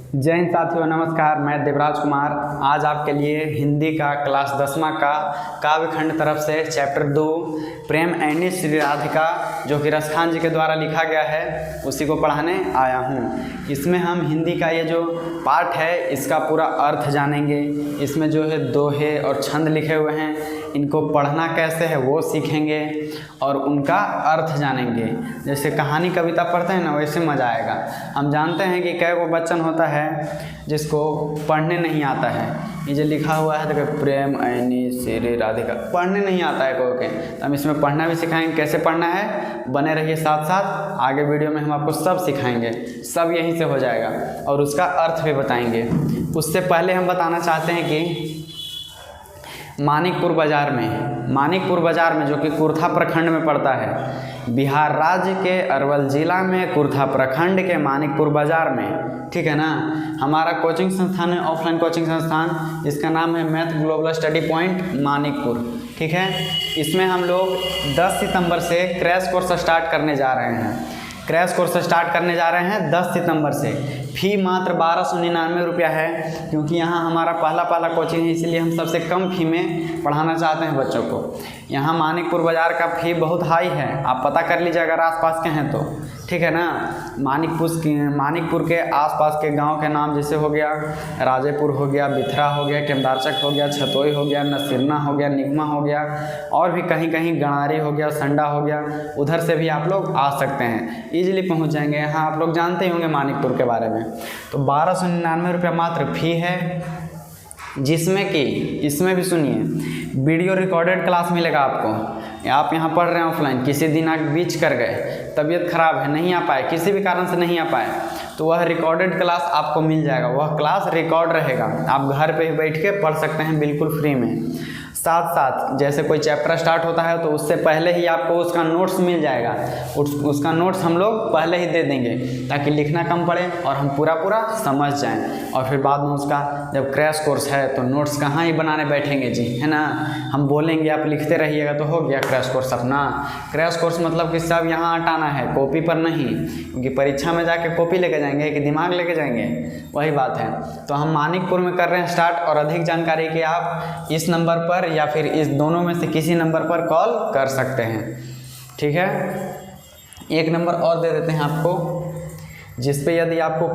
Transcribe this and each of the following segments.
जय हिंद साथियों, नमस्कार। मैं देवराज कुमार आज आपके लिए हिंदी का क्लास 10वां का काव्यखंड तरफ से चैप्टर 2 प्रेम ऐनी श्री राधिका जो कि रसखान जी के द्वारा लिखा गया है उसी को पढ़ाने आया हूँ। इसमें हम हिंदी का ये जो पाठ है इसका पूरा अर्थ जानेंगे। इसमें जो है दोहे और छंद लिखे हुए हैं, इनको पढ़ना कैसे है वो सीखेंगे और उनका अर्थ जानेंगे। जैसे कहानी कविता पढ़ते हैं ना, वैसे मज़ा आएगा। हम जानते हैं कि कई वो बच्चन होता है जिसको पढ़ने नहीं आता है। ये जो लिखा हुआ है देखो, प्रेम ऐनी श्री राधिका, पढ़ने नहीं आता है कोई के, तो हम इसमें पढ़ना भी सिखाएंगे। कैसे पढ़ना है बने रहिए साथ साथ, आगे वीडियो में हम आपको सब सिखाएंगे, सब यहीं से हो जाएगा और उसका अर्थ भी बताएंगे। उससे पहले हम बताना चाहते हैं कि मानिकपुर बाज़ार में जो कि कुर्था प्रखंड में पड़ता है, बिहार राज्य के अरवल ज़िला में कुर्था प्रखंड के मानिकपुर बाज़ार में, ठीक है ना, हमारा कोचिंग संस्थान है, ऑफलाइन कोचिंग संस्थान, जिसका नाम है math global study point Manikpur, ठीक है। इसमें हम लोग 10 सितंबर से क्रैश कोर्स स्टार्ट करने जा रहे हैं। 10 सितंबर से। फ़ी मात्र 1299 रुपया है, क्योंकि यहाँ हमारा पहला कोचिंग है, इसलिए हम सबसे कम फ़ी में पढ़ाना चाहते हैं बच्चों को। यहाँ मानिकपुर बाज़ार का फ़ी बहुत हाई है, आप पता कर लीजिए अगर आसपास के हैं तो, ठीक है ना। मानिकपुर के आसपास के गांव के नाम जैसे हो गया राजेपुर हो गया, बिथरा हो गया, केमदारचक हो गया, छतोई हो गया, नसीरना हो गया, निगमा हो गया, और भी कहीं कहीं गणारी हो गया, संडा हो गया, उधर से भी आप लोग आ सकते हैं, ईजिली पहुंच जाएंगे। यहाँ आप लोग जानते ही होंगे मानिकपुर के बारे में। तो 1299 रुपया मात्र फ़ी है, जिसमें कि इसमें भी सुनिए वीडियो रिकॉर्डेड क्लास मिलेगा आपको। आप यहाँ पढ़ रहे हैं ऑफलाइन, किसी दिन आप बीच कर गए, तबीयत ख़राब है, नहीं आ पाए, किसी भी कारण से नहीं आ पाए, तो वह रिकॉर्डेड क्लास आपको मिल जाएगा। वह क्लास रिकॉर्ड रहेगा, आप घर पे ही बैठ के पढ़ सकते हैं बिल्कुल फ्री में। साथ साथ जैसे कोई चैप्टर स्टार्ट होता है तो उससे पहले ही आपको उसका नोट्स मिल जाएगा। उसका नोट्स हम लोग पहले ही दे देंगे ताकि लिखना कम पड़े और हम पूरा समझ जाएं। और फिर बाद में उसका जब क्रैश कोर्स है तो नोट्स कहाँ ही बनाने बैठेंगे जी, है ना। हम बोलेंगे आप लिखते रहिएगा तो हो गया क्रैश कोर्स अपना। क्रैश कोर्स मतलब कि सब यहाँ हटाना है, कॉपी पर नहीं, क्योंकि परीक्षा में जाके कॉपी लेके जाएंगे कि दिमाग लेके जाएंगे, वही बात है। तो हम मानिकपुर में कर रहे हैं स्टार्ट, और अधिक जानकारी के आप इस नंबर पर या फिर इस दोनों में से किसी नंबर पर कॉल कर सकते हैं, ठीक है। एक नंबर और दे देते हैं आपको, जिस पे यदि आपको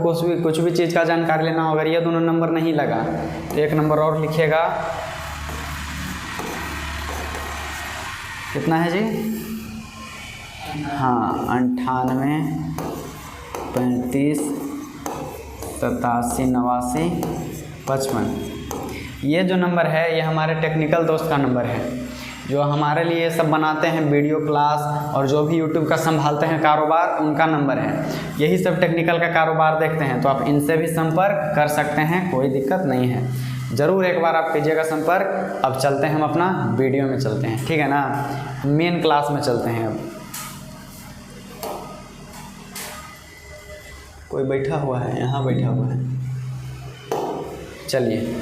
कुछ भी चीज़ का जानकारी लेना हो, अगर ये दोनों नंबर नहीं लगा तो एक नंबर और लिखिएगा। कितना है जी? हाँ, 98 35 87 89 55। ये जो नंबर है ये हमारे टेक्निकल दोस्त का नंबर है, जो हमारे लिए सब बनाते हैं वीडियो क्लास और जो भी यूट्यूब का संभालते हैं कारोबार, उनका नंबर है। यही सब टेक्निकल का कारोबार देखते हैं, तो आप इनसे भी संपर्क कर सकते हैं, कोई दिक्कत नहीं है। ज़रूर एक बार आप कीजिएगा संपर्क। अब चलते हैं, हम अपना वीडियो में चलते हैं, ठीक है ना, मेन क्लास में चलते हैं। अब कोई बैठा हुआ है, यहाँ बैठा हुआ है, चलिए।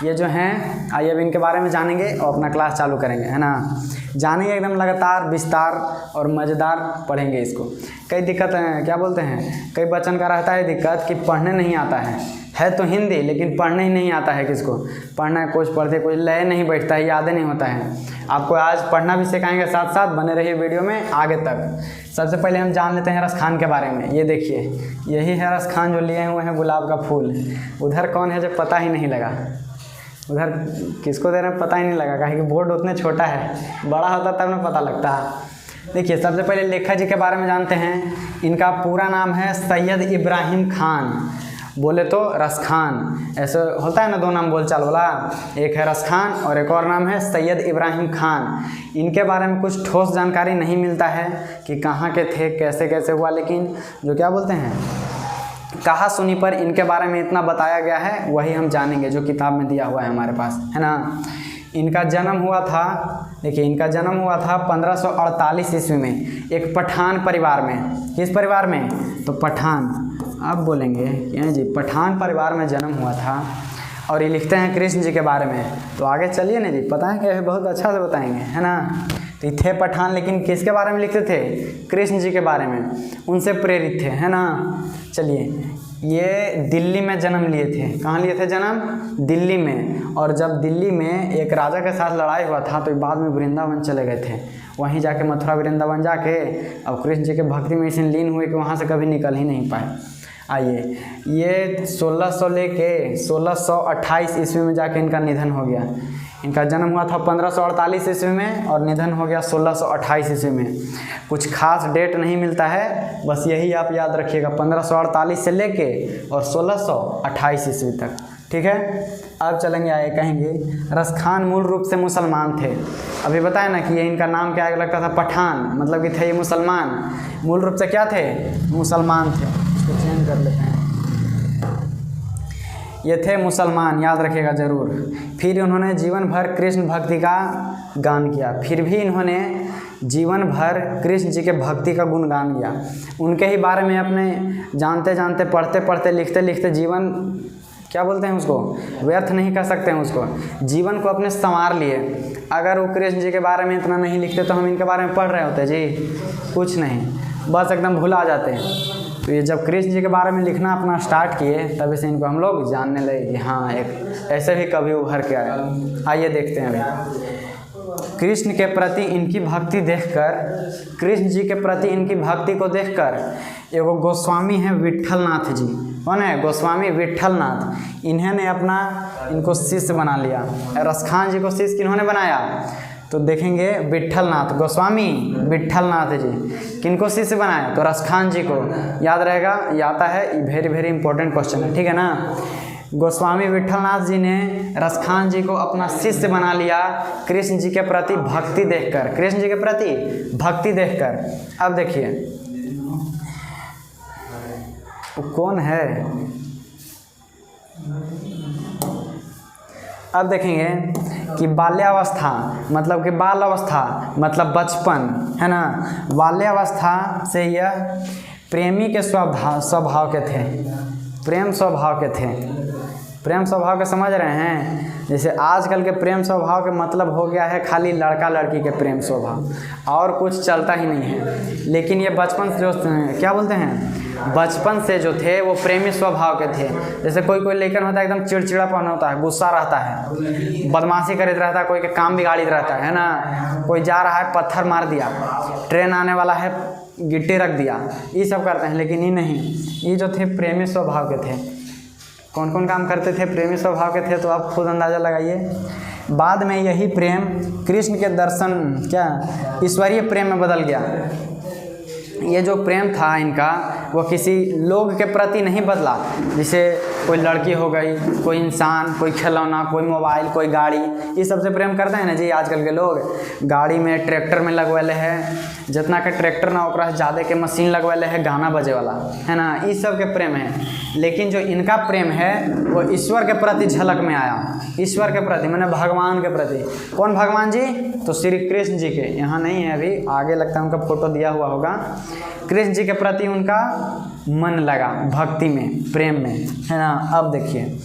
ये जो हैं, आइए अब इनके बारे में जानेंगे और अपना क्लास चालू करेंगे, है ना। जानेंगे एकदम लगातार, विस्तार और मज़ेदार पढ़ेंगे इसको। कई दिक्कत हैं, क्या बोलते हैं, कई बच्चन का रहता है दिक्कत कि पढ़ने नहीं आता है तो हिंदी, लेकिन पढ़ने ही नहीं आता है। किसको पढ़ना है, कुछ पढ़ते कुछ लय नहीं बैठता है, याद नहीं होता है। आपको आज पढ़ना भी सिखाएंगे, साथ साथ बने रहिए वीडियो में आगे तक। सबसे पहले हम जान लेते हैं रसखान के बारे में। ये देखिए, यही है रसखान जो लिए हुए हैं गुलाब का फूल। उधर कौन है जो पता ही नहीं लगा, उधर किसको दे रहे हैं पता ही नहीं लगा, कहीं कि बोर्ड उतने छोटा है, बड़ा होता तब ना पता लगता है। देखिए, सबसे पहले लेखक जी के बारे में जानते हैं। इनका पूरा नाम है सैयद इब्राहिम खान, बोले तो रसखान। ऐसे होता है ना, दो नाम बोलचाल वाला, एक है रसखान और एक और नाम है सैयद इब्राहिम खान। इनके बारे में कुछ ठोस जानकारी नहीं मिलता है कि कहाँ के थे, कैसे कैसे हुआ, लेकिन जो क्या बोलते हैं कहा सुनी पर इनके बारे में इतना बताया गया है, वही हम जानेंगे जो किताब में दिया हुआ है हमारे पास, है ना। इनका जन्म हुआ था, देखिए इनका जन्म हुआ था 1548 ईस्वी में एक पठान परिवार में। किस परिवार में? तो पठान, आप बोलेंगे क्या जी, पठान परिवार में जन्म हुआ था। और ये लिखते हैं कृष्ण जी के बारे में। तो आगे चलिए ना जी, पता है कि बहुत अच्छा से बताएंगे, है ना। तो थे पठान, लेकिन किसके बारे में लिखते थे? कृष्ण जी के बारे में, उनसे प्रेरित थे, है ना। चलिए, ये दिल्ली में जन्म लिए थे। कहाँ लिए थे जन्म? दिल्ली में। और जब दिल्ली में एक राजा के साथ लड़ाई हुआ था तो बाद में वृंदावन चले गए थे। वहीं जाके मथुरा वृंदावन जाके अब कृष्ण जी के भक्ति में इतने लीन हुए कि वहाँ से कभी निकल ही नहीं पाए। आइए, ये 1600 लेके 1628 ईस्वी में जाके इनका निधन हो गया। इनका जन्म हुआ था 1548 ईस्वी में और निधन हो गया 1628 ईस्वी में। कुछ खास डेट नहीं मिलता है, बस यही आप याद रखिएगा, 1548 से लेके और 1628 ईस्वी तक। ठीक है, अब चलेंगे आगे, कहेंगे रसखान मूल रूप से मुसलमान थे। अभी बताया ना कि ये इनका नाम क्या लगता था? पठान, मतलब कि थे ये मुसलमान। मूल रूप से क्या थे? मुसलमान थे। इसको चेंज कर लेते हैं, ये थे मुसलमान, याद रखिएगा ज़रूर। फिर उन्होंने जीवन भर कृष्ण भक्ति का गान किया। फिर भी इन्होंने जीवन भर कृष्ण जी के भक्ति का गुणगान किया। उनके ही बारे में अपने जानते जानते, पढ़ते पढ़ते, लिखते लिखते जीवन, क्या बोलते हैं उसको, व्यर्थ नहीं कर सकते हैं उसको, जीवन को अपने संवार लिए। अगर वो कृष्ण जी के बारे में इतना नहीं लिखते तो हम इनके बारे में पढ़ रहे होते जी? कुछ नहीं, बस एकदम भुला जाते हैं। तो ये जब कृष्ण जी के बारे में लिखना अपना स्टार्ट किए तभी से इनको हम लोग जानने लगे कि हाँ, एक ऐसे भी कभी उभर के आए। आइए देखते हैं अभी। कृष्ण के प्रति इनकी भक्ति देखकर, कृष्ण जी के प्रति इनकी भक्ति को देखकर एगो गोस्वामी हैं विट्ठलनाथ जी। कौन है? गोस्वामी विट्ठलनाथ। इन्होंने अपना इनको शिष्य बना लिया। रसखान जी को शिष्य किन्होंने बनाया? तो देखेंगे विट्ठलनाथ, गोस्वामी विट्ठलनाथ जी किनको शिष्य बनाए? तो रसखान जी को। याद रहेगा, ये आता है, वेरी वेरी इंपॉर्टेंट क्वेश्चन है, ठीक है ना। गोस्वामी विट्ठलनाथ जी ने रसखान जी को अपना शिष्य बना लिया कृष्ण जी के प्रति भक्ति देखकर, कृष्ण जी के प्रति भक्ति देखकर। अब देखिए वो कौन है, अब देखेंगे कि बाल्यावस्था मतलब कि बाल अवस्था मतलब बचपन, है ना। बाल्यावस्था से यह प्रेमी के स्वभाव के थे, प्रेम स्वभाव के थे। प्रेम स्वभाव के समझ रहे हैं? जैसे आजकल के प्रेम स्वभाव के मतलब हो गया है खाली लड़का लड़की के प्रेम स्वभाव, और कुछ चलता ही नहीं है। लेकिन ये बचपन से जो क्या बोलते हैं, बचपन से जो थे वो प्रेमी स्वभाव के थे। जैसे कोई कोई लेकर होता है एकदम चिड़चिड़ापन होता है, गुस्सा रहता है, बदमाशी करते रहता है, कोई के काम बिगाड़ी रहता है ना। कोई जा रहा है पत्थर मार दिया, ट्रेन आने वाला है गिट्टी रख दिया, ये सब करते हैं। लेकिन ये नहीं, ये जो थे प्रेमी स्वभाव के थे। कौन कौन काम करते थे? प्रेमी स्वभाव के थे, तो आप खुद अंदाज़ा लगाइए। बाद में यही प्रेम कृष्ण के दर्शन क्या ईश्वरीय प्रेम में बदल गया। ये जो प्रेम था इनका वो किसी लोग के प्रति नहीं बदला, जैसे कोई लड़की हो गई, कोई इंसान, कोई खिलौना, कोई मोबाइल, कोई गाड़ी, ये सबसे प्रेम करते हैं ना जी। आजकल के लोग गाड़ी में ट्रैक्टर में लगवाले हैं, जितना के ट्रैक्टर ना ओकरा से ज़्यादा के मशीन लगवाले है गाना बजे वाला, है ना। ये सब के प्रेम है। लेकिन जो इनका प्रेम है वो ईश्वर के प्रति झलक में आया, ईश्वर के प्रति मैंने भगवान के प्रति। कौन भगवान जी? तो श्री कृष्ण जी के। यहाँ नहीं है अभी, आगे लगता है उनका फोटो दिया हुआ होगा। कृष्ण जी के प्रति उनका मन लगा भक्ति में, प्रेम में, है ना। अब देखिए,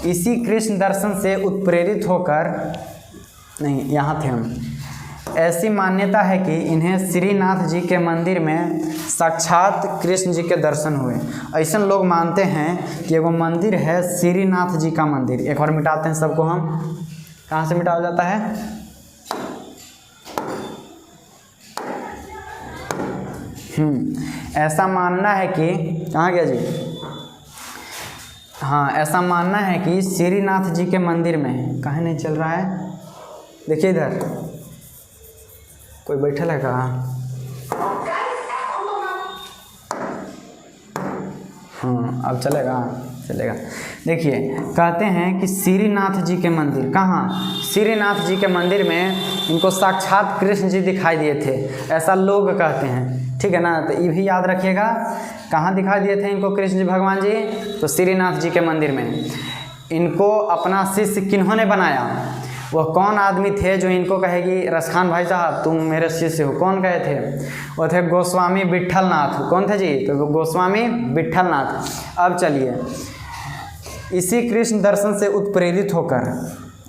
इसी कृष्ण दर्शन से उत्प्रेरित होकर, नहीं यहाँ थे हम, ऐसी मान्यता है कि इन्हें श्रीनाथ जी के मंदिर में साक्षात कृष्ण जी के दर्शन हुए। ऐसे लोग मानते हैं कि वो मंदिर है श्रीनाथ जी का मंदिर। एक बार मिटाते हैं सबको हम, कहाँ से मिटाया जाता है? ऐसा मानना है कि, कहाँ गया जी? हाँ, ऐसा मानना है कि श्रीनाथ जी के मंदिर में, कहाँ नहीं चल रहा है, देखिए इधर कोई बैठल है कहाँ? हाँ अब चलेगा, चलेगा। देखिए कहते हैं कि श्रीनाथ जी के मंदिर, कहाँ? श्रीनाथ जी के मंदिर में इनको साक्षात कृष्ण जी दिखाई दिए थे, ऐसा लोग कहते हैं, ठीक है ना। तो ये भी याद रखिएगा, कहाँ दिखाई दिए थे इनको कृष्ण जी भगवान जी? तो श्रीनाथ जी के मंदिर में। इनको अपना शिष्य किन्होंने बनाया? वह कौन आदमी थे जो इनको कहेगी रसखान भाई साहब तुम मेरे शिष्य हो? कौन कहे थे? वो थे गोस्वामी विट्ठलनाथ। कौन थे जी? तो गोस्वामी विट्ठलनाथ। अब चलिए, इसी कृष्ण दर्शन से उत्प्रेरित होकर,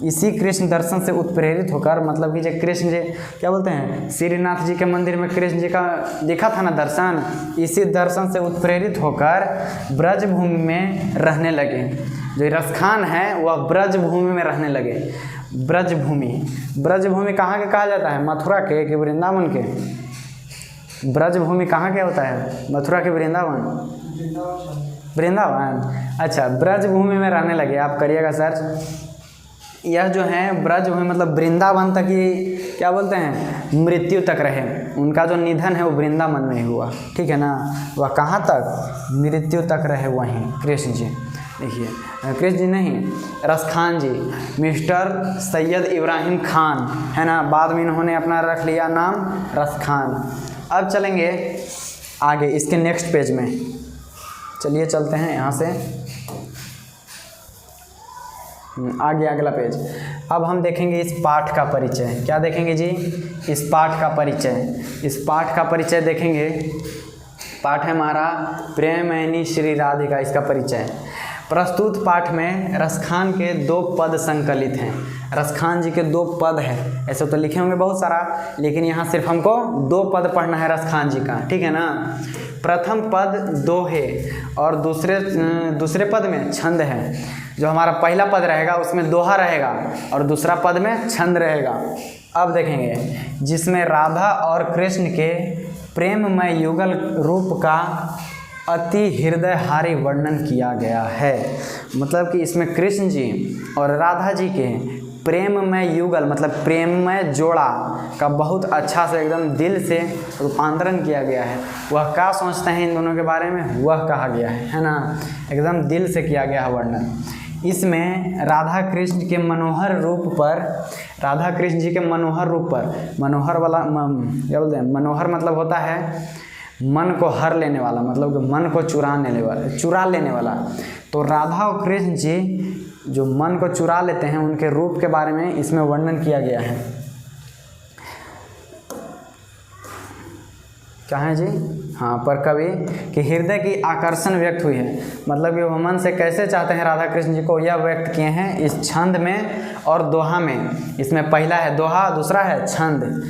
इसी कृष्ण दर्शन से उत्प्रेरित होकर, मतलब कि जो कृष्ण जी क्या बोलते हैं, श्रीनाथ जी के मंदिर में कृष्ण जी का देखा था ना दर्शन, इसी दर्शन से उत्प्रेरित होकर ब्रजभूमि में रहने लगे। जो रसखान है वह ब्रजभूमि में रहने लगे। ब्रजभूमि कहाँ के कहा जाता है, मथुरा के कि वृंदावन के? ब्रजभूमि कहाँ के होता है, मथुरा के वृंदावन? वृंदावन। अच्छा, ब्रजभूमि में रहने लगे। आप करिएगा सर्च। यह जो है ब्रजभूमि मतलब वृंदावन तक ही क्या बोलते हैं, मृत्यु तक रहे। उनका जो निधन है वो वृंदावन में ही हुआ, ठीक है ना। वह कहाँ तक, मृत्यु तक रहे वहीं कृष्ण जी। देखिए कृष्ण जी नहीं, रसखान जी, मिस्टर सैयद इब्राहिम खान, है ना। बाद में इन्होंने अपना रख लिया नाम रसखान। अब चलेंगे आगे इसके नेक्स्ट पेज में। चलिए चलते हैं यहाँ से आगे, अगला पेज। अब हम देखेंगे इस पाठ का परिचय। क्या देखेंगे जी, इस पाठ का परिचय। इस पाठ का परिचय देखेंगे। पाठ है हमारा प्रेमैनी श्री राधिका, इसका परिचय। प्रस्तुत पाठ में रसखान के 2 पद संकलित हैं। रसखान जी के 2 पद हैं, ऐसे तो लिखे होंगे बहुत सारा, लेकिन यहाँ सिर्फ हमको 2 पद पढ़ना है रसखान जी का, ठीक है ना। प्रथम पद दोहे और दूसरे पद में छंद है। जो हमारा पहला पद रहेगा उसमें दोहा रहेगा और दूसरा पद में छंद रहेगा। अब देखेंगे, जिसमें राधा और कृष्ण के प्रेममय युगल रूप का अति हृदयहारी वर्णन किया गया है। मतलब कि इसमें कृष्ण जी और राधा जी के प्रेममय युगल मतलब प्रेममय जोड़ा का बहुत अच्छा से एकदम दिल से रूपांतरण किया गया है। वह क्या सोचते हैं इन दोनों के बारे में, वह कहा गया है ना। एकदम दिल से किया गया है वर्णन। इसमें राधा कृष्ण के मनोहर रूप पर, राधा कृष्ण जी के मनोहर रूप पर, मनोहर वाला क्या बोलते हैं, मनोहर मतलब होता है मन को हर लेने वाला, मतलब कि मन को चुरा लेने वाला। तो राधा और कृष्ण जी जो मन को चुरा लेते हैं, उनके रूप के बारे में इसमें वर्णन किया गया है। क्या है जी, हाँ, पर कवि कि हृदय की आकर्षण व्यक्त हुई है। मतलब कि वो मन से कैसे चाहते हैं राधा कृष्ण जी को, यह व्यक्त किए हैं इस छंद में और दोहा में। इसमें पहला है दोहा, दूसरा है छंद।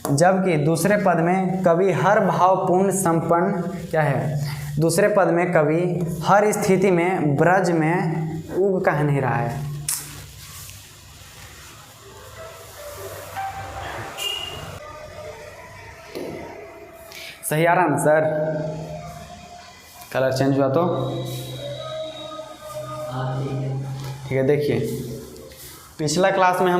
जबकि दूसरे पद में कवि हर भावपूर्ण संपन्न क्या है, दूसरे पद में कवि हर स्थिति में ब्रज में उग कह नहीं रहा है। सही आ रहा ना सर, कलर चेंज हुआ तो ठीक है। देखिए पिछला क्लास में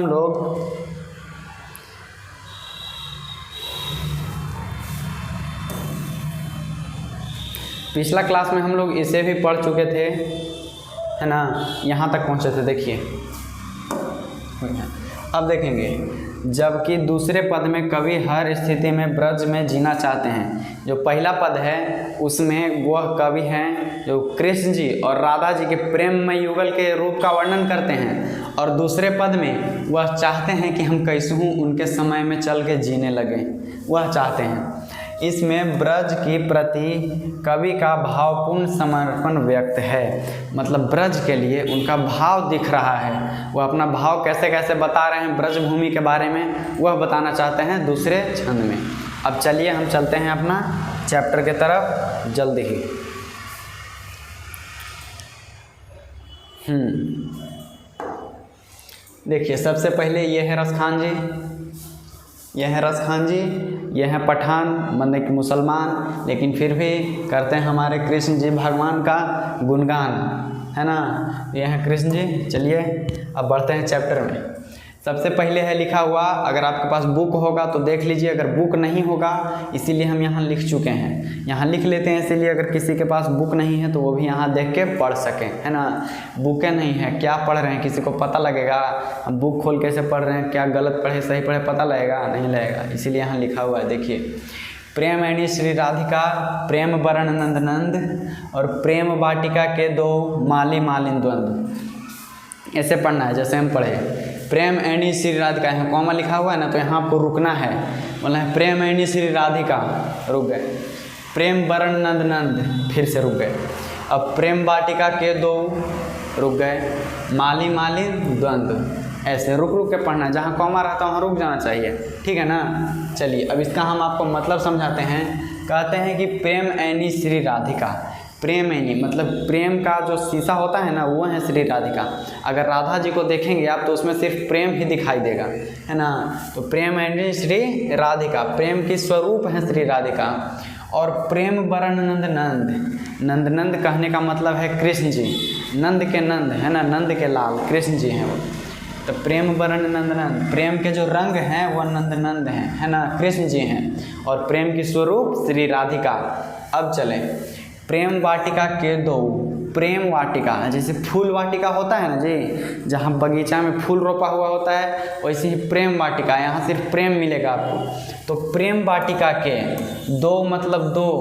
हम लोग इसे भी पढ़ चुके थे, है ना। यहाँ तक पहुँचे थे। देखिए अब देखेंगे, जबकि दूसरे पद में कवि हर स्थिति में ब्रज में जीना चाहते हैं। जो पहला पद है उसमें वह कवि हैं जो कृष्ण जी और राधा जी के प्रेममय युगल के रूप का वर्णन करते हैं, और दूसरे पद में वह चाहते हैं कि हम कैसे हूँ उनके समय में चल के जीने लगें, वह चाहते हैं। इसमें ब्रज की प्रति कवि का भावपूर्ण समर्पण व्यक्त है। मतलब ब्रज के लिए उनका भाव दिख रहा है। वह अपना भाव कैसे कैसे बता रहे हैं ब्रज भूमि के बारे में, वह बताना चाहते हैं दूसरे छंद में। अब चलिए हम चलते हैं अपना चैप्टर के तरफ जल्दी ही। देखिए सबसे पहले ये है रसखान जी, यह है रसखान जी, यह है पठान, मतलब कि मुसलमान, लेकिन फिर भी करते हैं हमारे कृष्ण जी भगवान का गुणगान, है ना। यह है कृष्ण जी। चलिए अब बढ़ते हैं चैप्टर में। सबसे पहले है लिखा हुआ, अगर आपके पास बुक होगा तो देख लीजिए, अगर बुक नहीं होगा इसीलिए हम यहाँ लिख चुके हैं, यहाँ लिख लेते हैं। इसीलिए अगर किसी के पास बुक नहीं है तो वो भी यहाँ देख के पढ़ सकें, है ना। बुकें नहीं है, क्या पढ़ रहे हैं किसी को पता लगेगा, हम बुक खोल कैसे पढ़ रहे हैं, क्या गलत पढ़े सही पढ़े पता लगेगा, नहीं लगेगा। इसीलिए यहाँ लिखा हुआ है। देखिए प्रेमैनी श्री राधिका, प्रेम वरण नंद नंद और प्रेम वाटिका के 2 माली मालिन द्वंद्व, ऐसे पढ़ना है जैसे हम पढ़े। प्रेम ऐनी श्री राधिका, यहाँ कॉमा लिखा हुआ है ना, तो यहाँ आपको रुकना है, बोला है प्रेम ऐनी श्री राधिका, रुक गए। प्रेम वरण नंद नंद, फिर से रुक गए। अब प्रेम वाटिका के 2, रुक गए। माली मालिन द्वंद्व, ऐसे रुक रुक के पढ़ना है, जहाँ कॉमा रहता है वहाँ रुक जाना चाहिए, ठीक है ना। चलिए अब इसका हम आपको मतलब समझाते हैं। कहते हैं कि प्रेम ऐनी श्री राधिका। प्रेम ऐनी मतलब प्रेम का जो शीशा होता है ना, वो है श्री राधिका। अगर राधा जी को देखेंगे आप तो उसमें सिर्फ प्रेम ही दिखाई देगा, है ना। तो प्रेम ऐनी श्री राधिका, प्रेम की स्वरूप है श्री राधिका। और प्रेम बरन नंद नंद, नंद नंद कहने का मतलब है कृष्ण जी, नंद के नंद, है ना, नंद के लाल कृष्ण जी हैं वो। तो प्रेम बरन नंद नंद, प्रेम के जो रंग हैं वो नंद नंद हैं, है ना, कृष्ण जी हैं। और प्रेम की स्वरूप श्री राधिका। अब चले प्रेम वाटिका के दो। प्रेम वाटिका जैसे फूल वाटिका होता है ना जी, जहाँ बगीचा में फूल रोपा हुआ होता है, वैसे ही प्रेम वाटिका, यहाँ सिर्फ प्रेम मिलेगा आपको। तो प्रेम वाटिका के दो मतलब दो,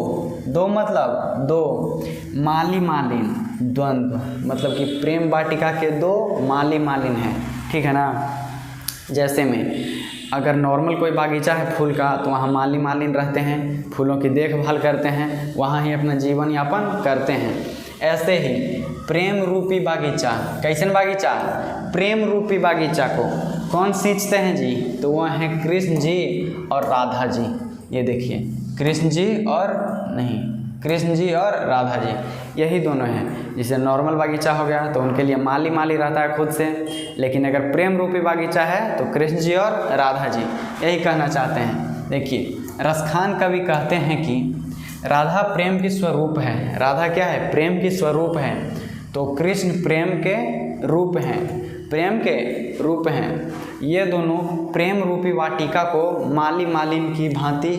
दो मतलब दो, माली मालिन द्वंद्व, मतलब कि प्रेम वाटिका के दो माली मालिन हैं, ठीक है ना। जैसे में अगर नॉर्मल कोई बागीचा है फूल का तो वहाँ माली मालिन रहते हैं, फूलों की देखभाल करते हैं, वहाँ ही अपना जीवन यापन करते हैं। ऐसे ही प्रेम रूपी बागीचा, कैसन बागीचा, प्रेम रूपी बागीचा को कौन सींचते हैं जी, तो वह हैं कृष्ण जी और राधा जी। ये देखिए कृष्ण जी और नहीं, कृष्ण जी और राधा जी, यही दोनों हैं। जैसे नॉर्मल बागीचा हो गया तो उनके लिए माली माली रहता है खुद से, लेकिन अगर प्रेम रूपी बागीचा है तो कृष्ण जी और राधा जी, यही कहना चाहते हैं। देखिए रसखान कवि कहते हैं कि राधा प्रेम की स्वरूप है। राधा क्या है, प्रेम की स्वरूप है। तो कृष्ण प्रेम के रूप हैं, प्रेम के रूप हैं। ये दोनों प्रेम रूपी वाटिका को माली मालिन की भांति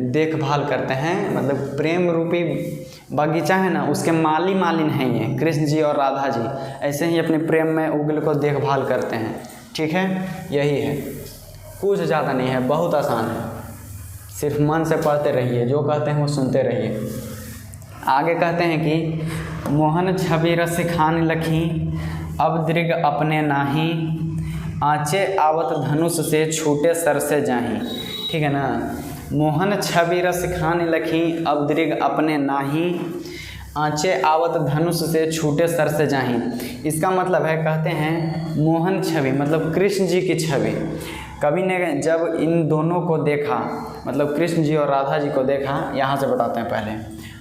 देखभाल करते हैं। मतलब प्रेम रूपी बगीचा है ना, उसके माली मालिन हैं ये कृष्ण जी और राधा जी। ऐसे ही अपने प्रेम में उगल को देखभाल करते हैं, ठीक है। यही है, कुछ ज़्यादा नहीं है, बहुत आसान है। सिर्फ मन से पढ़ते रहिए, जो कहते हैं वो सुनते रहिए। आगे कहते हैं कि मोहन छवि रस खान लखी, अब दृग अपने नाही, आँचे आवत धनुष से छूटे सर से जाही, ठीक है ना। मोहन छवि रस खान लखी, अब दृग अपने नाही, आँचे आवत धनुष से छूटे सर से जाही। इसका मतलब है, कहते हैं मोहन छवि मतलब कृष्ण जी की छवि। कवि ने जब इन दोनों को देखा, मतलब कृष्ण जी और राधा जी को देखा, यहाँ से बताते हैं पहले।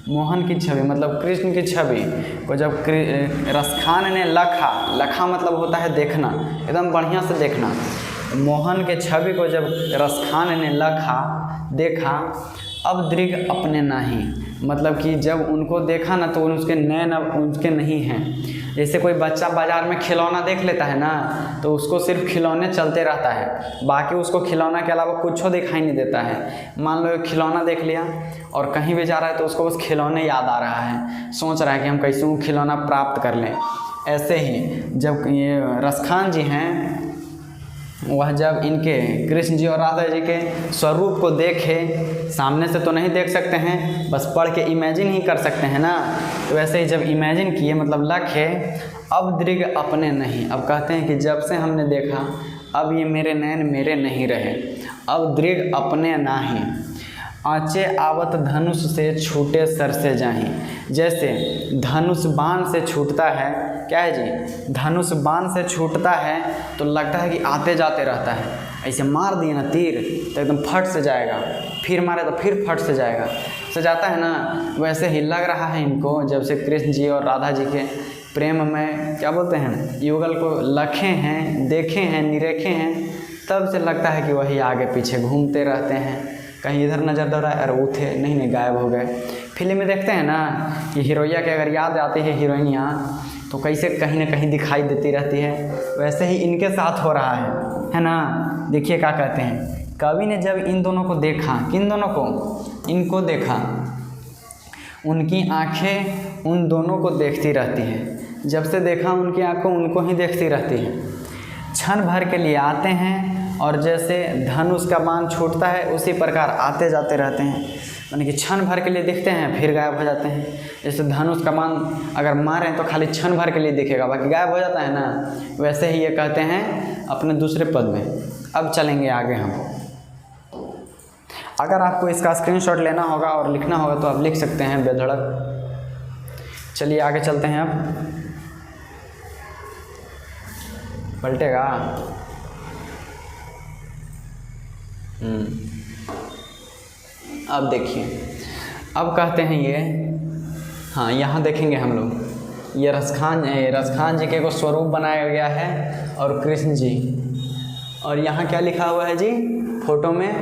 मोहन की छवि मतलब कृष्ण की छवि को जब रसखान ने लखा, लखा मतलब होता है देखना, एकदम बढ़िया से देखना। मोहन के छवि को जब रसखान ने लखा, देखा, अब दृग अपने नाही, मतलब कि जब उनको देखा ना तो उसके नैन अब उनके नहीं हैं। जैसे कोई बच्चा बाज़ार में खिलौना देख लेता है ना, तो उसको सिर्फ खिलौने चलते रहता है, बाकी उसको खिलौना के अलावा कुछ दिखाई नहीं देता है। मान लो खिलौना देख लिया और कहीं भी जा रहा है तो उसको बस खिलौने याद आ रहा है, सोच रहा है कि हम कैसे खिलौना प्राप्त कर लें। ऐसे ही जब ये रसखान जी हैं, वह जब इनके कृष्ण जी और राधा जी के स्वरूप को देखे, सामने से तो नहीं देख सकते हैं, बस पढ़ के इमेजिन ही कर सकते हैं ना। तो वैसे ही जब इमेजिन किए मतलब लखे, अब दृग अपने नहीं, अब कहते हैं कि जब से हमने देखा अब ये मेरे नैन मेरे नहीं रहे, अब दृग अपने नाही, आँचे आवत धनुष से छूटे सर से जाही। जैसे धनुष बाण से छूटता है, क्या है जी, धनुष बाण से छूटता है तो लगता है कि आते जाते रहता है। ऐसे मार दिए ना तीर तो एकदम फट से जाएगा, फिर मारे तो फिर फट से जाएगा, से जाता है ना। वैसे ही लग रहा है इनको, जब से कृष्ण जी और राधा जी के प्रेम में क्या बोलते हैं, युगल को लखे हैं, देखे हैं, निरेखे हैं, तब से लगता है कि वही आगे पीछे घूमते रहते हैं। कहीं इधर नज़र दौड़ा, अरे वो थे, नहीं गायब हो गए। फिल्म में देखते हैं ना कि हीरोइया के अगर याद आती है हीरोइनियाँ तो कैसे कहीं ना कहीं दिखाई देती रहती है, वैसे ही इनके साथ हो रहा है ना। देखिए क्या कहते हैं, कवि ने जब इन दोनों को देखा, किन दोनों को, इनको देखा, उनकी आँखें उन दोनों को देखती रहती हैं। जब से देखा उनकी आँखें उनको ही देखती रहती हैं। क्षण भर के लिए आते हैं और जैसे धनुष का बाण छूटता है उसी प्रकार आते जाते रहते हैं, यानी कि क्षण भर के लिए दिखते हैं फिर गायब हो जाते हैं। जैसे धनुष का बाण अगर मारें तो खाली क्षण भर के लिए दिखेगा, बाकी गायब हो जाता है ना, वैसे ही ये कहते हैं अपने दूसरे पद में। अब चलेंगे आगे हम। अगर आपको इसका स्क्रीनशॉट लेना होगा और लिखना होगा तो आप लिख सकते हैं बेधड़क। चलिए आगे चलते हैं। अब पलटेगा। अब देखिए, अब कहते हैं ये, हाँ यहाँ देखेंगे हम लोग, ये रसखान जी के को स्वरूप बनाया गया है और कृष्ण जी, और यहाँ क्या लिखा हुआ है जी फोटो में,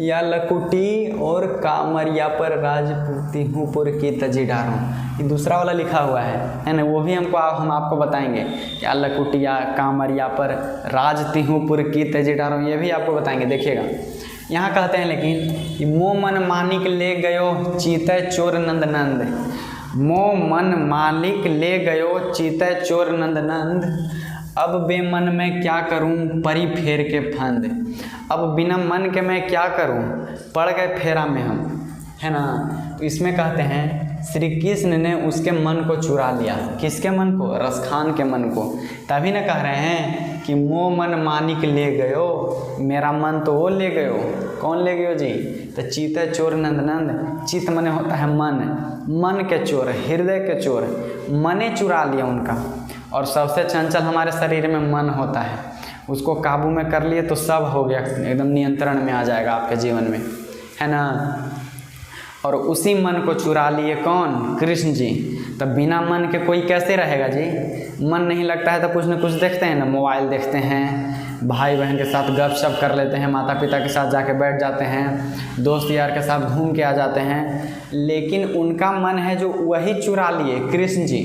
या लकुटी और कामरिया पर राजपूती हूँ पुर की तजी डारूं, ये दूसरा वाला लिखा हुआ है ना, वो भी हम आपको बताएंगे कि लकुटिया कामरिया पर राजती हूँ पुर की तजी डारूं, ये भी आपको बताएंगे, देखिएगा। यहाँ कहते हैं लेकिन कि मो मन मानिक ले गयो चीते चोर नंद नंद, मो मन मालिक ले गयो चीते चोर नंद नंद, अब बेमन में क्या करूं परी फेर के फंद, अब बिना मन के मैं क्या करूं, पड़ गए फेरा में हम, है ना। तो इसमें कहते हैं श्री कृष्ण ने उसके मन को चुरा लिया, किसके मन को, रसखान के मन को, तभी ना कह रहे हैं कि मो मन मानिक ले गयो, मेरा मन तो वो ले गयो, कौन ले गयो जी, तो चीते चोर नंद नंद, चित मने होता है मन, मन के चोर, हृदय के चोर, मने चुरा लिया उनका। और सबसे चंचल हमारे शरीर में मन होता है, उसको काबू में कर लिए तो सब हो गया, एकदम नियंत्रण में आ जाएगा आपके जीवन में, है ना। और उसी मन को चुरा लिए कौन, कृष्ण जी। तब बिना मन के कोई कैसे रहेगा जी, मन नहीं लगता है तो कुछ न कुछ देखते हैं ना, मोबाइल देखते हैं, भाई बहन के साथ गपशप कर लेते हैं, माता पिता के साथ जाके बैठ जाते हैं, दोस्त यार के साथ घूम के आ जाते हैं, लेकिन उनका मन है जो वही चुरा लिए कृष्ण जी।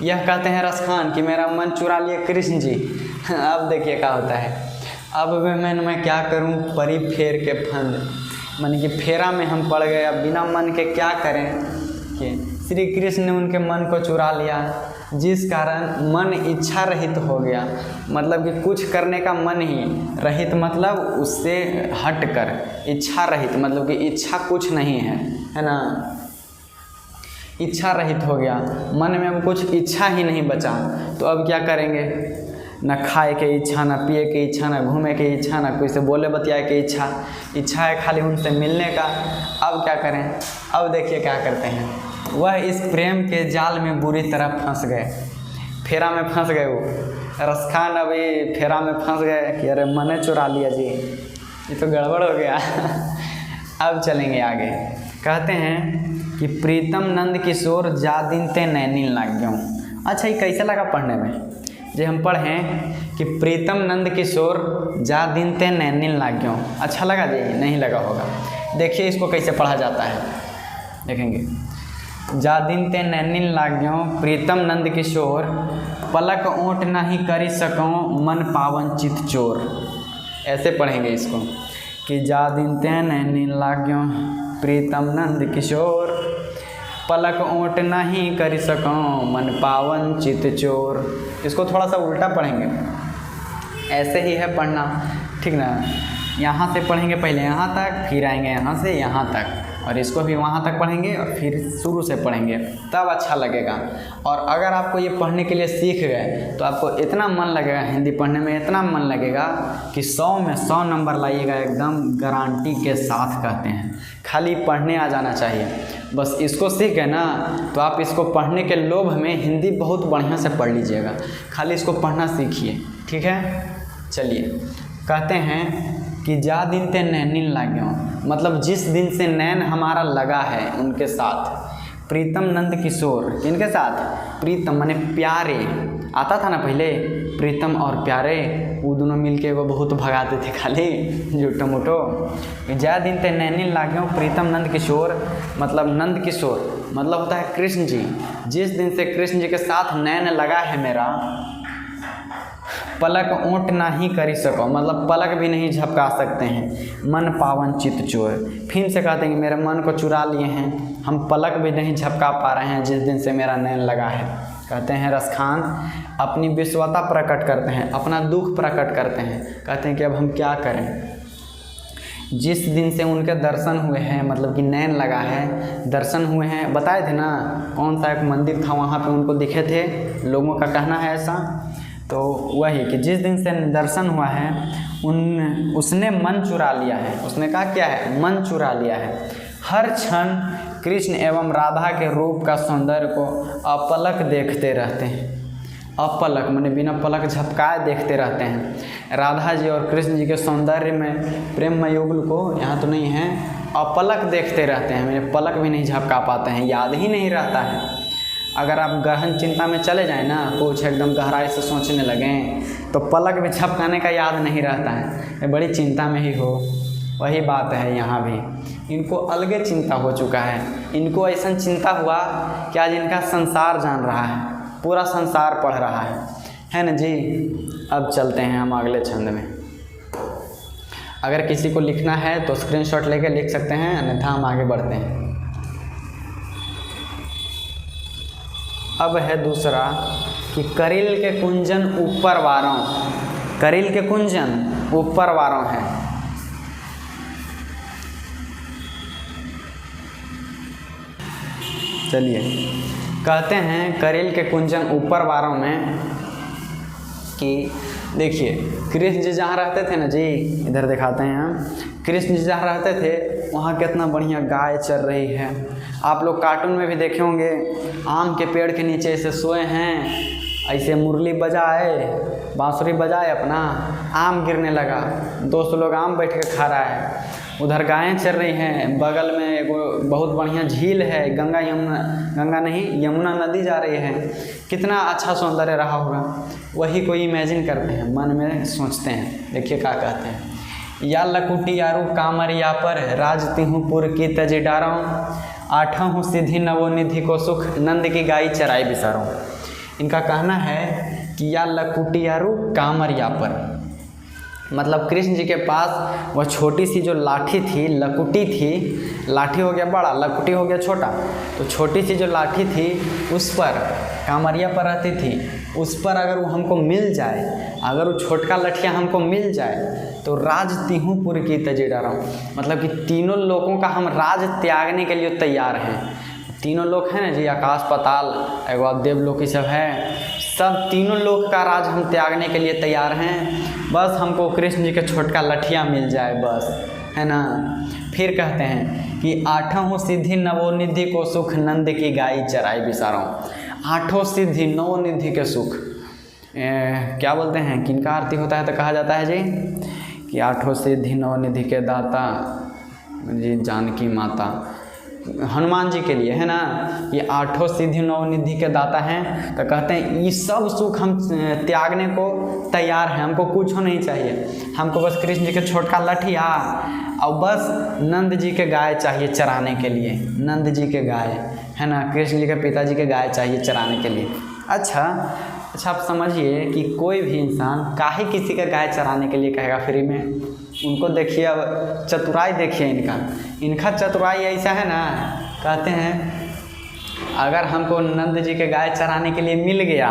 यह कहते हैं रसखान कि मेरा मन चुरा लिए कृष्ण जी। अब देखिए क्या होता है, अब मैं क्या करूं परी फेर के फंद, माने कि फेरा में हम पड़ गए, अब बिना मन के क्या करें कि श्री कृष्ण ने उनके मन को चुरा लिया, जिस कारण मन इच्छा रहित हो गया, मतलब कि कुछ करने का मन ही रहित, मतलब उससे हट कर, इच्छा रहित मतलब कि इच्छा कुछ नहीं है ना, इच्छा रहित हो गया, मन में अब कुछ इच्छा ही नहीं बचा, तो अब क्या करेंगे, न खाए के इच्छा, न पिए के इच्छा, न घूमे के इच्छा, न कोई से बोले बतियाए के इच्छा है खाली उनसे मिलने का। अब क्या करें, अब देखिए क्या करते हैं, वह इस प्रेम के जाल में बुरी तरह फंस गए, फेरा में फंस गए वो रसखान, अभी फेरा में फंस गए कि अरे मने चुरा लिया जी, ये तो गड़बड़ हो गया। अब चलेंगे आगे, कहते हैं कि प्रीतम नंद किशोर जा दिन ते नैनील लाग्यों। अच्छा ये कैसे लगा पढ़ने में, जे हम पढ़ें कि प्रीतम नंद किशोर जा दिन ते नैनील लाग्यों, अच्छा लगा जी, नहीं लगा होगा। देखिए इसको कैसे पढ़ा जाता है, देखेंगे, जा दिन ते नैनील लाग्यों प्रीतम नंद किशोर, पलक ओट नहीं करी सकूं मन पावन चित चोर। ऐसे पढ़ेंगे इसको कि जा दिन ते नैनील लाग्यों प्रीतम नंद किशोर, पलक ओट नहीं कर सकूं मन पावन चित चोर। इसको थोड़ा सा उल्टा पढ़ेंगे, ऐसे ही है पढ़ना, ठीक ना। यहाँ से पढ़ेंगे पहले यहाँ तक, फिर आएंगे यहाँ से यहाँ तक, और इसको भी वहाँ तक पढ़ेंगे और फिर शुरू से पढ़ेंगे, तब अच्छा लगेगा। और अगर आपको ये पढ़ने के लिए सीख गए तो आपको इतना मन लगेगा, हिंदी पढ़ने में इतना मन लगेगा कि 100 में 100 नंबर लाइएगा, एकदम गारंटी के साथ कहते हैं। खाली पढ़ने आ जाना चाहिए, बस इसको सीख गए ना तो आप इसको पढ़ने के लोभ में हिंदी बहुत बढ़िया से पढ़ लीजिएगा, खाली इसको पढ़ना सीखिए, ठीक है। चलिए, कहते हैं कि जा दिन ते नैनील लाग्यों, मतलब जिस दिन से नैन हमारा लगा है उनके साथ। प्रीतम नंद किशोर, इनके साथ प्रीतम माने प्यारे, आता था ना पहले प्रीतम और प्यारे, वो दोनों मिलके वो बहुत भगाते थे खाली झूठो मूठो। जा दिन ते नैनील लाग्यों प्रीतम नंद किशोर, मतलब नंद किशोर मतलब होता है कृष्ण जी। जिस दिन से कृष्ण जी के साथ नैन लगा है मेरा, पलक ओट ना ही करी सको, मतलब पलक भी नहीं झपका सकते हैं, मन पावन चित चोर। फिर से कहते हैं कि मेरे मन को चुरा लिए हैं, हम पलक भी नहीं झपका पा रहे हैं जिस दिन से मेरा नैन लगा है। कहते हैं रसखान अपनी विश्वता प्रकट करते हैं, अपना दुख प्रकट करते हैं, कहते हैं कि अब हम क्या करें। जिस दिन से उनके दर्शन हुए हैं, मतलब कि नैन लगा है, दर्शन हुए हैं, बताए थे ना कौन सा एक मंदिर था वहाँ पे उनको दिखे थे, लोगों का कहना है ऐसा। तो वही कि जिस दिन से दर्शन हुआ है उसने मन चुरा लिया है, उसने कहा क्या है, मन चुरा लिया है। हर क्षण कृष्ण एवं राधा के रूप का सौंदर्य को अपलक देखते रहते हैं, अपलक माने बिना पलक झपकाए देखते रहते हैं। राधा जी और कृष्ण जी के सौंदर्य में प्रेममय युगल को यहाँ तो नहीं है, अपलक देखते रहते हैं, मैंने पलक भी नहीं झपका पाते हैं, याद ही नहीं रहता है। अगर आप गहन चिंता में चले जाएं ना, कुछ एकदम गहराई से सोचने लगें तो पलक भी झपकाने का याद नहीं रहता है, बड़ी चिंता में ही हो। वही बात है यहाँ भी, इनको अलगे चिंता हो चुका है। इनको ऐसा चिंता हुआ कि आज इनका संसार जान रहा है, पूरा संसार पढ़ रहा है ना जी। अब चलते हैं हम अगले छंद में। अगर किसी को लिखना है तो स्क्रीनशॉट लेके लिख सकते हैं, अन्यथा हम आगे बढ़ते हैं। अब है दूसरा कि करील के कुंजन ऊपर वारों, करील के कुंजन ऊपर वारों है। चलिए कहते हैं करील के कुंजन ऊपर वारों में कि देखिए कृष्ण जी जहाँ रहते थे ना जी, इधर दिखाते हैं हम, कृष्ण जी जहाँ रहते थे वहाँ कितना बढ़िया गाय चर रही है। आप लोग कार्टून में भी देखे होंगे, आम के पेड़ के नीचे ऐसे सोए हैं, ऐसे मुरली बजाए, बांसुरी बजाए, अपना आम गिरने लगा, दोस्त लोग आम बैठ के खा रहा है, उधर गायें चल रही हैं, बगल में एगो बहुत बढ़िया झील है, गंगा नहीं यमुना नदी जा रही है, कितना अच्छा सौंदर्य रहा होगा। वही कोई इमेजिन करते हैं, मन में सोचते हैं। देखिए क्या कहते हैं, या लकुटी यारू कामरिया पर राज तिहुपुर की तजी डारों, आठा हूँ सिद्धि नवोनिधि को सुख नंद की गाई चराई बिसारों। इनका कहना है कि या लकुटी यारू कामरिया पर, मतलब कृष्ण जी के पास वह छोटी सी जो लाठी थी, लकुटी थी, लाठी हो गया बड़ा, लकुटी हो गया छोटा, तो छोटी सी जो लाठी थी उस पर कामरिया पर रहती थी, उस पर अगर वो हमको मिल जाए, अगर वो छोटका लठिया हमको मिल जाए तो राज तिहुपुर की तजी डराऊं, मतलब कि तीनों लोगों का हम राज त्यागने के लिए तैयार हैं। तीनों लोग हैं ना जी, आकाश पाताल, एगो आप देवलोक, सब है, सब तीनों लोग का राज हम त्यागने के लिए तैयार हैं, बस हमको कृष्ण जी के छोटका लठिया मिल जाए बस, है ना। फिर कहते हैं कि आठों सिद्धि नवोनिधि को सुख नंद की गाई चराई बिसारों। आठों सिद्धि नवोनिधि के सुख, क्या बोलते हैं, किनका आरती होता है तो कहा जाता है जी कि आठों सिद्धि नवनिधि के दाता जी जानकी माता, हनुमान जी के लिए, है ना। ये आठों सिद्धि नवनिधि के दाता हैं, तो कहते हैं ये सब सुख हम त्यागने को तैयार हैं, हमको कुछ नहीं चाहिए, हमको बस कृष्ण जी के छोटका लठिया और बस नंद जी के गाय चाहिए चराने के लिए, नंद जी के गाय, है ना, कृष्ण जी के पिताजी के गाय चाहिए चराने के लिए। अच्छा आप समझिए कि कोई भी इंसान काहे किसी का गाय चराने के लिए कहेगा फ्री में। उनको देखिए, अब चतुराई देखिए इनका चतुराई ऐसा है ना, कहते हैं अगर हमको नंद जी के गाय चराने के लिए मिल गया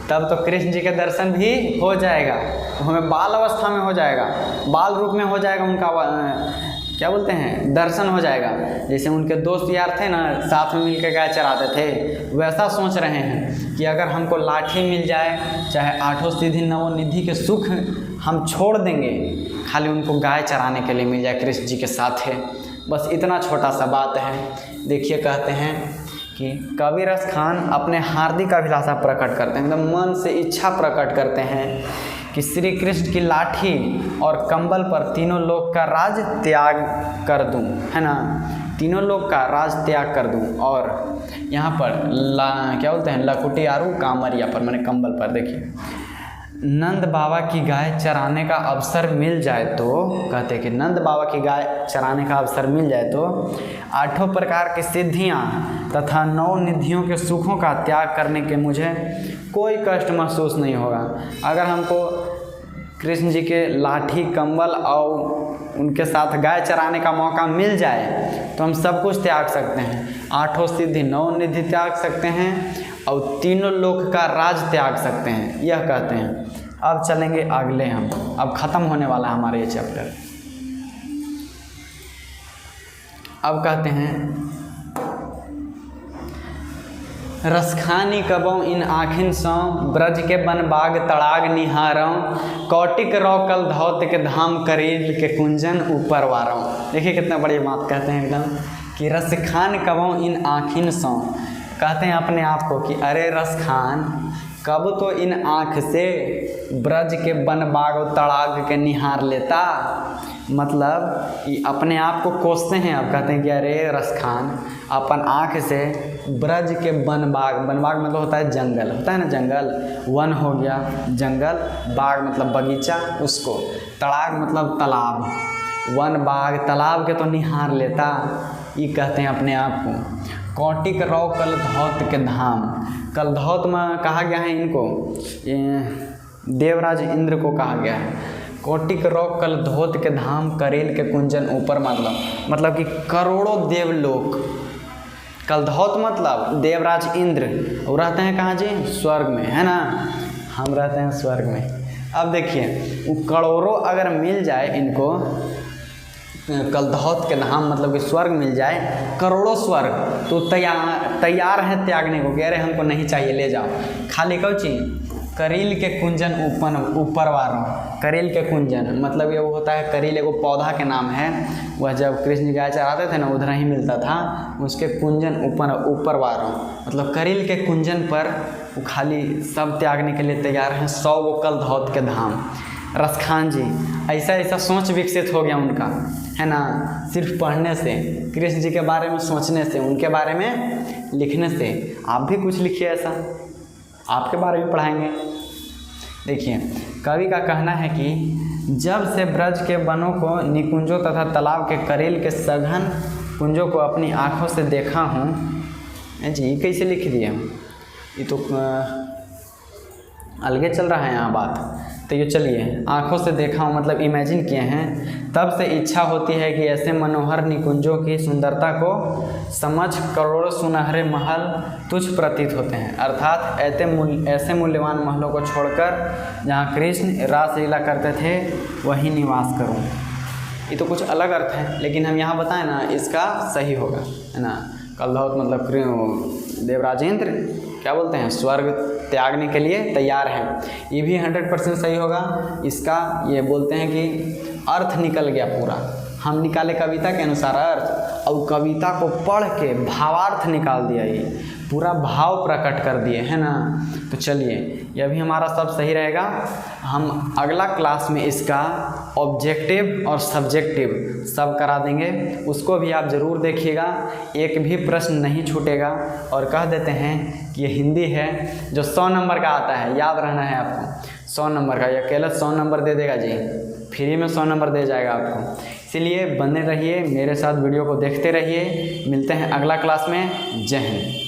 तब तो कृष्ण जी के दर्शन भी हो जाएगा, तो हमें बाल अवस्था में हो जाएगा, बाल रूप में हो जाएगा, उनका क्या बोलते हैं दर्शन हो जाएगा। जैसे उनके दोस्त यार थे ना, साथ में मिलकर गाय चराते थे, वैसा सोच रहे हैं कि अगर हमको लाठी मिल जाए, चाहे आठों सिद्धि नवोनिधि के सुख हम छोड़ देंगे, खाली उनको गाय चराने के लिए मिल जाए कृष्ण जी के साथ है, बस इतना छोटा सा बात है। देखिए कहते हैं कि कबीरस खान अपने हार्दिक अभिलाषा प्रकट करते हैं, एकदम मन से इच्छा प्रकट करते हैं कि श्री कृष्ण की लाठी और कंबल पर तीनों लोक का राज त्याग कर दूं, है ना, तीनों लोक का राज त्याग कर दूं। और यहाँ पर क्या बोलते हैं, लकुटी आरू कामरिया पर, मैंने कंबल पर, देखिए नंद बाबा की गाय चराने का अवसर मिल जाए तो, कहते हैं कि नंद बाबा की गाय चराने का अवसर मिल जाए तो आठों प्रकार की सिद्धियां तथा नौ निधियों के सुखों का त्याग करने के मुझे कोई कष्ट महसूस नहीं होगा। अगर हमको कृष्ण जी के लाठी, कंबल और उनके साथ गाय चराने का मौका मिल जाए तो हम सब कुछ त्याग सकते हैं, आठों सिद्धि नौ निधि त्याग सकते हैं और तीनों लोक का राज त्याग सकते हैं, यह कहते हैं। अब चलेंगे अगले हम, अब ख़त्म होने वाला है हमारा ये चैप्टर। अब कहते हैं रसखानी कबों इन आखिन सौ ब्रज के बन बाग तड़ाग निहारों, कौटिक रौकल धौत के धाम करील के कुंजन ऊपर वारों। देखिए कितना बड़ी बात कहते हैं एकदम कि रसखान कबों इन आखिन सौ, कहते हैं अपने आप को कि अरे रस खान कब तो इन आँख से ब्रज के वन बाग तड़ाग के निहार लेता। मतलब ये अपने आप को कोसते हैं। अब कहते हैं कि अरे रसखान अपन आँख से ब्रज के वन बाग मतलब होता है जंगल, होता है ना जंगल, वन हो गया जंगल, बाग मतलब बगीचा, उसको तड़ाग मतलब तालाब, वन बाग तालाब के तो निहार लेता। ये कहते हैं अपने आप को। कौटिक रौ कल धौत के धाम, कल धौत में कहा गया है इनको, देवराज इंद्र को कहा गया है। कौटिक रौ कल धौत के धाम, करेल के कुंजन ऊपर मतलब कि करोड़ों देवलोक। कलधौत मतलब देवराज इंद्र, वो रहते हैं कहाँ जी? स्वर्ग में, है ना। हम रहते हैं स्वर्ग में। अब देखिए वो करोड़ों अगर मिल जाए इनको, कलधौत के धाम मतलब कि स्वर्ग मिल जाए, करोड़ों स्वर्ग, तो तैयार है त्यागने को। कह रहे हमको नहीं चाहिए, ले जाओ। खाली कौन चीज? करील के कुंजन ऊपर वारों। करील के कुंजन मतलब ये वो होता है, करील एगो पौधा के नाम है। वह जब कृष्ण गाय चराते थे ना, उधर ही मिलता था। उसके कुंजन ऊपर वारों मतलब करील के कुंजन पर वो खाली सब त्यागने के लिए तैयार हैं। 100 वो कलधौत के धाम। रसखान जी ऐसा सोच विकसित हो गया उनका, है ना, सिर्फ पढ़ने से, कृष्ण जी के बारे में सोचने से, उनके बारे में लिखने से। आप भी कुछ लिखिए ऐसा, आपके बारे में पढ़ाएंगे। देखिए कवि का कहना है कि जब से ब्रज के वनों को, निकुंजों तथा तालाब के करेल के सघन कुंजों को अपनी आँखों से देखा हूँ। जी कैसे लिख दिए हम, ये तो अलगे चल रहा है यहाँ बात। तो ये चलिए, आँखों से देखा हूँ मतलब इमेजिन किए हैं। तब से इच्छा होती है कि ऐसे मनोहर निकुंजों की सुंदरता को समझ करोड़ों सुनहरे महल तुझ प्रतीत होते हैं। अर्थात ऐसे मूल्यवान महलों को छोड़कर जहाँ कृष्ण रासलीला करते थे वहीं निवास करूँ। ये तो कुछ अलग अर्थ है, लेकिन हम यहाँ बताएं ना, इसका सही होगा, है ना। कलधौत मतलब देवराजेंद्र क्या बोलते हैं, स्वर्ग त्यागने के लिए तैयार हैं। ये भी 100% सही होगा। इसका ये बोलते हैं कि अर्थ निकल गया पूरा। हम निकाले कविता के अनुसार अर्थ, और कविता को पढ़ के भावार्थ निकाल दिया, ये पूरा भाव प्रकट कर दिए, है ना। तो चलिए यह भी हमारा सब सही रहेगा। हम अगला क्लास में इसका ऑब्जेक्टिव और सब्जेक्टिव सब करा देंगे, उसको भी आप ज़रूर देखिएगा। एक भी प्रश्न नहीं छूटेगा। और कह देते हैं कि ये हिंदी है जो 100 नंबर का आता है, याद रहना है आपको। 100 नंबर का, यह अकेला 100 नंबर दे देगा जी, फ्री में 100 नंबर दे जाएगा आपको। इसीलिए बने रहिए मेरे साथ, वीडियो को देखते रहिए। मिलते हैं अगला क्लास में। जय हिंद।